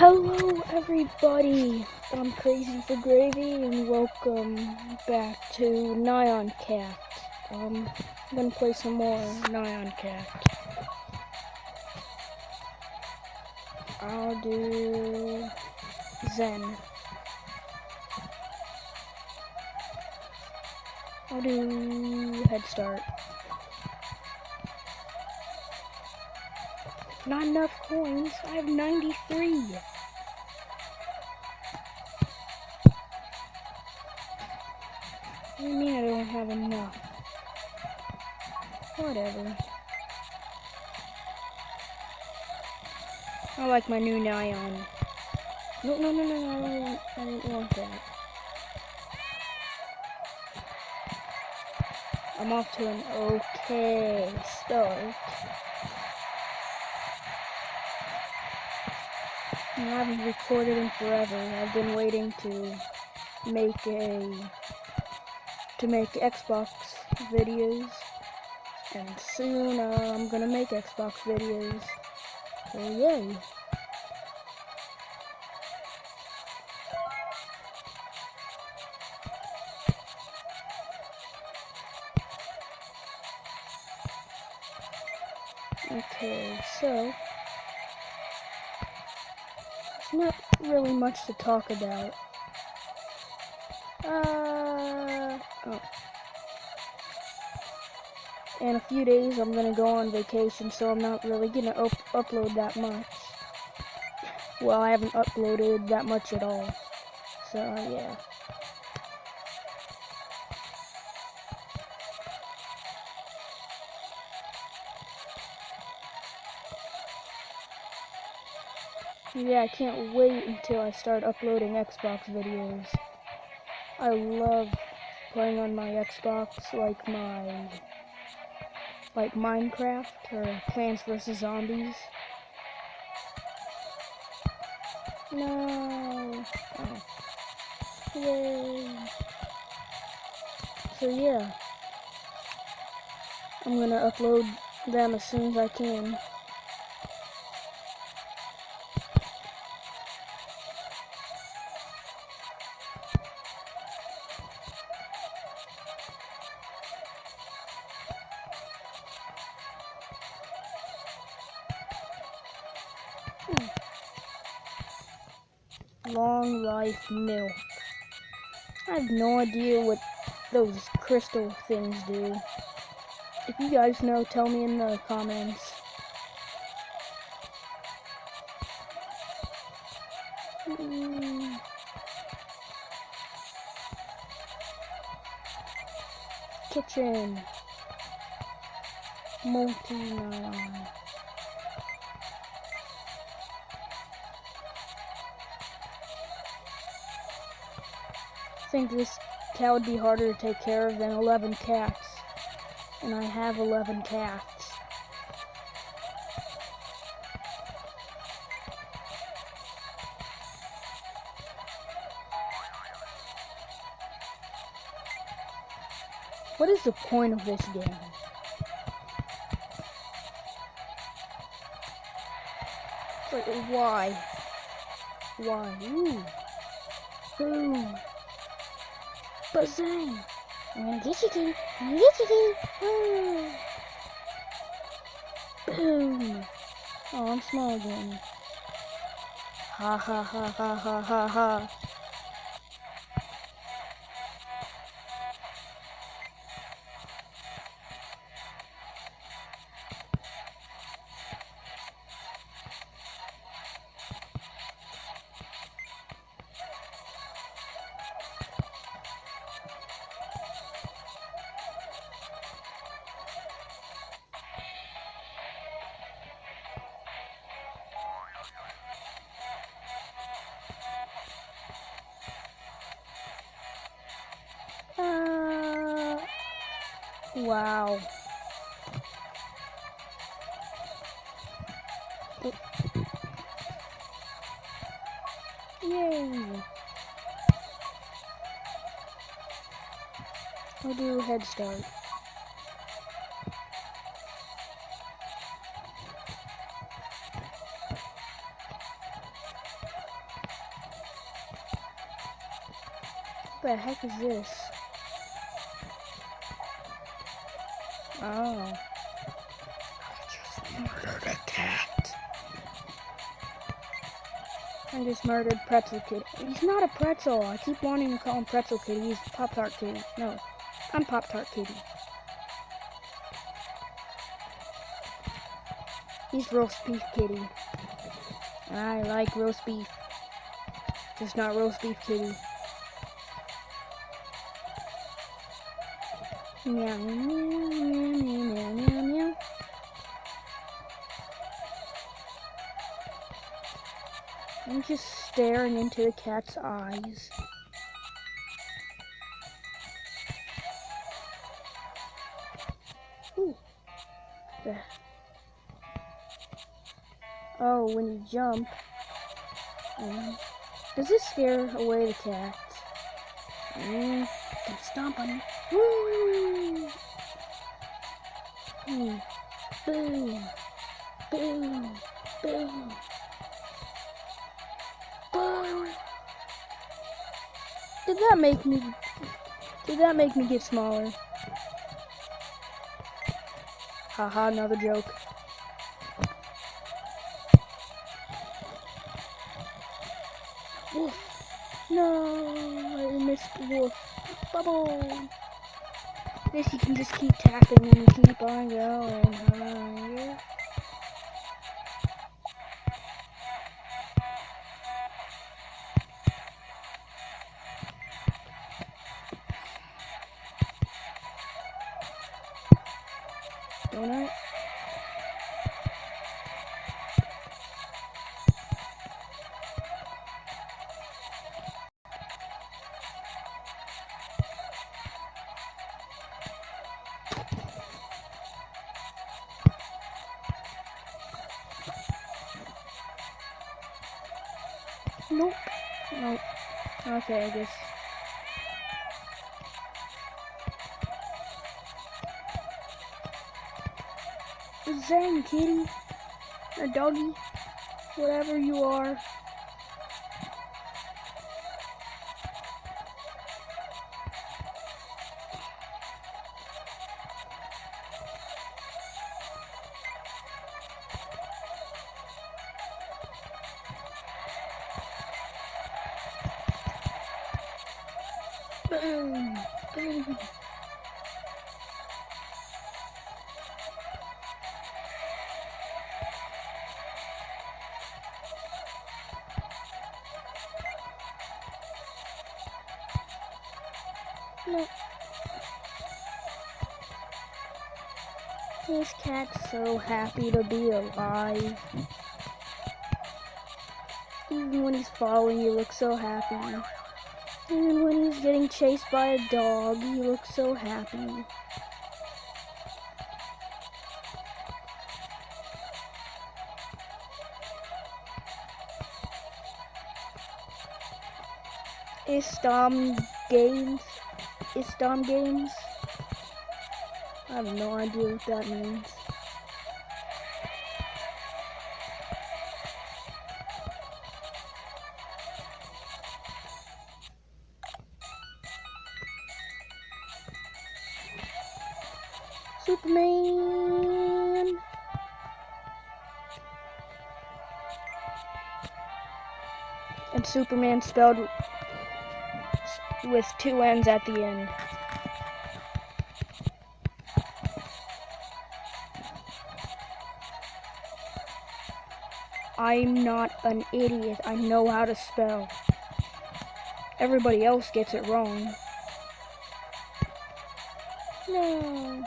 Hello everybody, I'm Crazy for Gravy and welcome back to Nyan Cat. I'm gonna play some more Nyan Cat. I'll do Zen. I'll do Head Start. Not enough coins, I have 93. What do you mean I don't have enough? Whatever. I like my new Nyan. No, I didn't want that. I'm off to an okay start. I haven't recorded in forever. I've been waiting to make Xbox videos, and soon I'm gonna make Xbox videos. So yay! Okay, so there's not really much to talk about. Oh. In a few days I'm gonna go on vacation, so I'm not really gonna upload that much. Well, I haven't uploaded that much at all. So yeah. Yeah, I can't wait until I start uploading Xbox videos. I love playing on my Xbox, like Minecraft or Plants vs. Zombies. No. Oh. Yay. So yeah, I'm gonna upload them as soon as I can. Long life milk. I have no idea what those crystal things do. If you guys know, tell me in the comments. Kitchen. Multi-9. I think this cat would be harder to take care of than 11 cats. And I have 11 cats. What is the point of this game? Like, why? Why? Ooh. Boom. Bazang. I'm gonna get you, kitty. I'm gonna get you, kitty. Boom. Oh, I'm small again. Ha ha ha ha ha ha ha. Wow. Yay. I'll do Head Start. The heck is this? Oh. I just murdered a cat. I just murdered Pretzel Kitty. He's not a pretzel. I keep wanting to call him Pretzel Kitty. He's Pop-Tart Kitty. No, I'm Pop-Tart Kitty. He's Roast Beef Kitty. I like roast beef. Just not Roast Beef Kitty. Meow, meow, meow, meow, meow, meow. I'm just staring into the cat's eyes. Ooh. Oh, when you jump. Does this scare away the cat? Don't stomp on it. Woo! Boom. Boom. Boom. Boom. Boom. Did that make me get smaller? Haha, another joke. Wolf. No, I missed the wolf. Bubble. This you can just keep tapping and keep on going higher. Donut. Nope. Nope. Okay, I guess. Zang, kitty. Or doggy. Whatever you are. Boom. Boom. No. This cat's so happy to be alive. Even when he's falling, he looks so happy. Even when he's getting chased by a dog, he looks so happy. Istom games? I have no idea what that means. Superman! And Superman spelled with 2 N's at the end. I'm not an idiot. I know how to spell. Everybody else gets it wrong. No.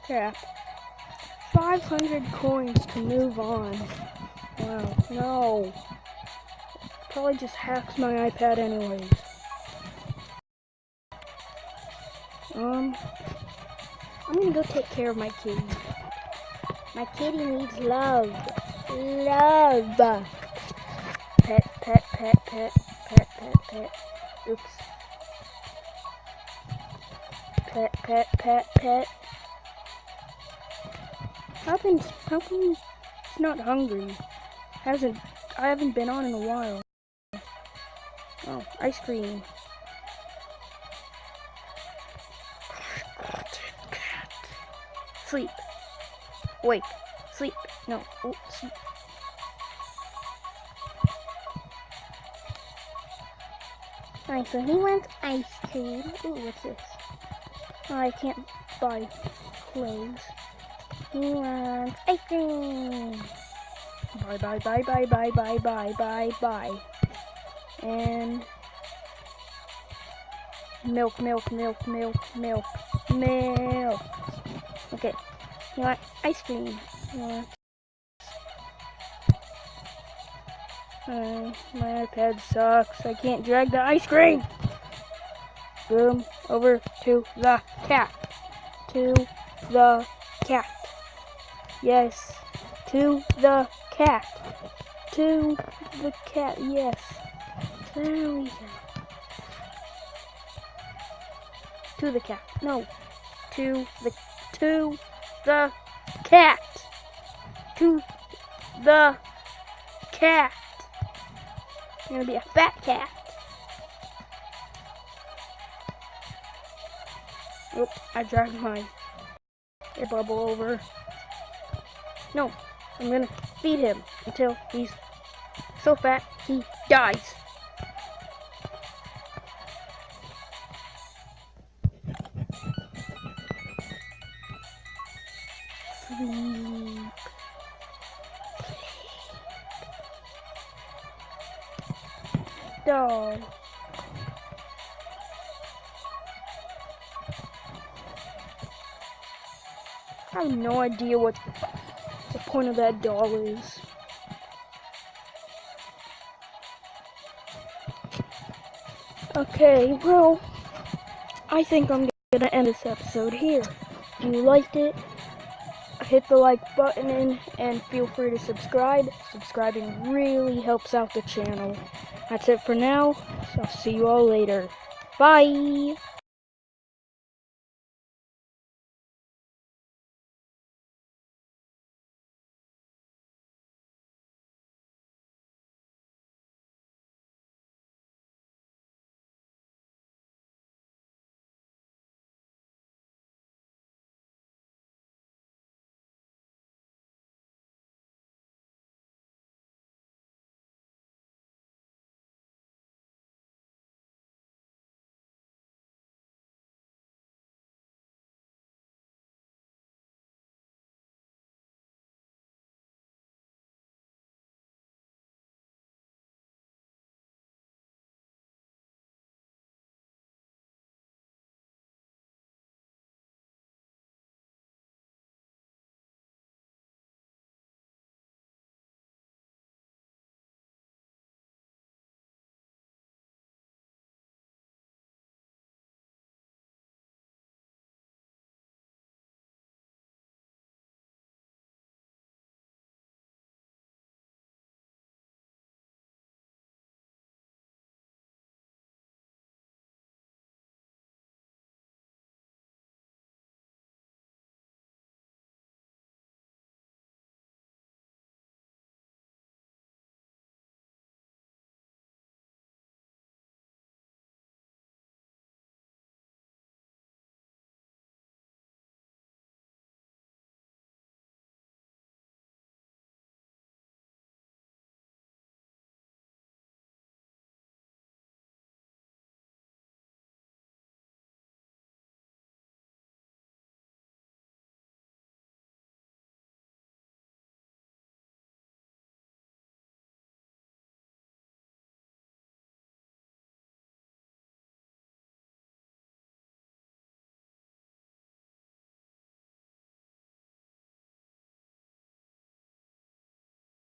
Crap. 500 coins to move on. Wow. No. Probably just hacks my iPad anyways. I'm gonna go take care of my kitty. My kitty needs love. Love. Pet, pet, pet, pet, pet, pet, pet. Oops. Pet, pet, pet, pet. How come he's not hungry? I haven't been on in a while. Oh, ice cream. Sleep. Wake. Sleep. No. Oh, sleep. Alright, so he wants ice cream. Ooh, what's this? Oh, I can't buy clothes. He wants ice cream. Bye, bye, bye, bye, bye, bye, bye, bye, bye. And milk, milk, milk, milk, milk, milk. Okay, you want ice cream? Yeah. My iPad sucks. I can't drag the ice cream. Boom, over to the cat. To the cat. Yes, to the cat. To the cat, yes. There we go. To the cat. No. To the cat. To the cat. You're gonna be a fat cat. Oh, I dragged my air bubble over. No, I'm gonna feed him until he's so fat he dies. Sleep. Dog. I have no idea what the point of that doll is. Okay, well, I think I'm gonna end this episode here. If you liked it, hit the like button and feel free to subscribe. Subscribing really helps out the channel. That's it for now, so I'll see you all later. Bye!